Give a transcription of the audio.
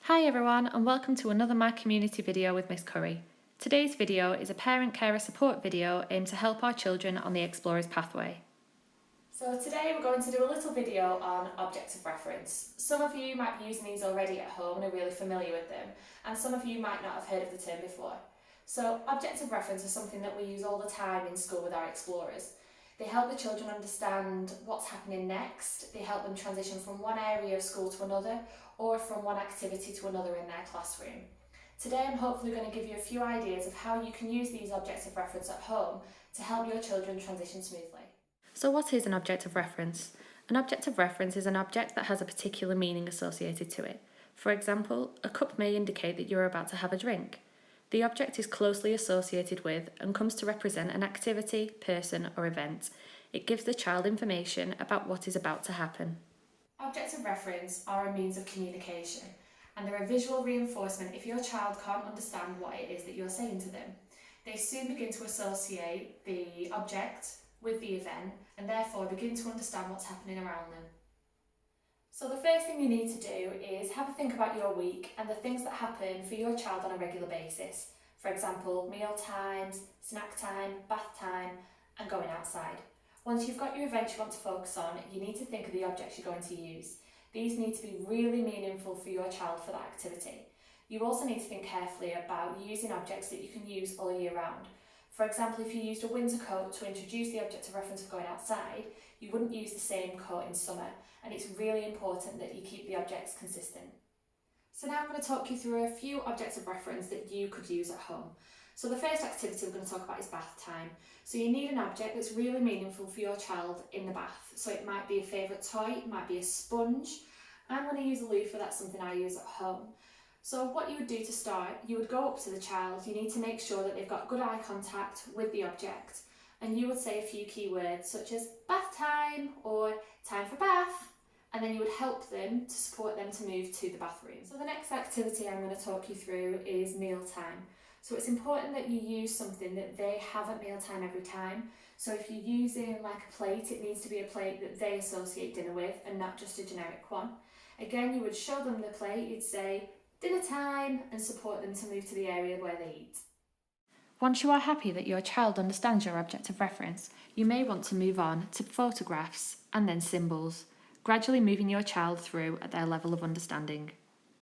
Hi everyone and welcome to another My Community video with Miss Curry. Today's video is a parent-carer support video aimed to help our children on the Explorer's Pathway. So today we're going to do a little video on objects of reference. Some of you might be using these already at home and are really familiar with them, and some of you might not have heard of the term before. So objects of reference are something that we use all the time in school with our explorers. They help the children understand what's happening next, they help them transition from one area of school to another, or from one activity to another in their classroom. Today I'm hopefully going to give you a few ideas of how you can use these objects of reference at home to help your children transition smoothly. So what is an object of reference? An object of reference is an object that has a particular meaning associated to it. For example, a cup may indicate that you're about to have a drink. The object is closely associated with and comes to represent an activity, person or event. It gives the child information about what is about to happen. Objects of reference are a means of communication, and they're a visual reinforcement if your child can't understand what it is that you're saying to them. They soon begin to associate the object with the event and therefore begin to understand what's happening around them. So the first thing you need to do is have a think about your week and the things that happen for your child on a regular basis. For example, meal times, snack time, bath time, and going outside. Once you've got your events you want to focus on, you need to think of the objects you're going to use. These need to be really meaningful for your child for that activity. You also need to think carefully about using objects that you can use all year round. For example, if you used a winter coat to introduce the object of reference of going outside, you wouldn't use the same coat in summer, and it's really important that you keep the objects consistent. So now I'm going to talk you through a few objects of reference that you could use at home. So the first activity we're going to talk about is bath time. So you need an object that's really meaningful for your child in the bath. So it might be a favourite toy, it might be a sponge. I'm going to use a loofah, that's something I use at home. So what you would do to start, you would go up to the child, you need to make sure that they've got good eye contact with the object, and you would say a few key words such as bath time or time for bath, and then you would help them to support them to move to the bathroom. So the next activity I'm going to talk you through is meal time. So it's important that you use something that they have at meal time every time. So if you're using like a plate, it needs to be a plate that they associate dinner with and not just a generic one. Again, you would show them the plate, you'd say dinner time and support them to move to the area where they eat. Once you are happy that your child understands your object of reference, you may want to move on to photographs and then symbols, gradually moving your child through at their level of understanding.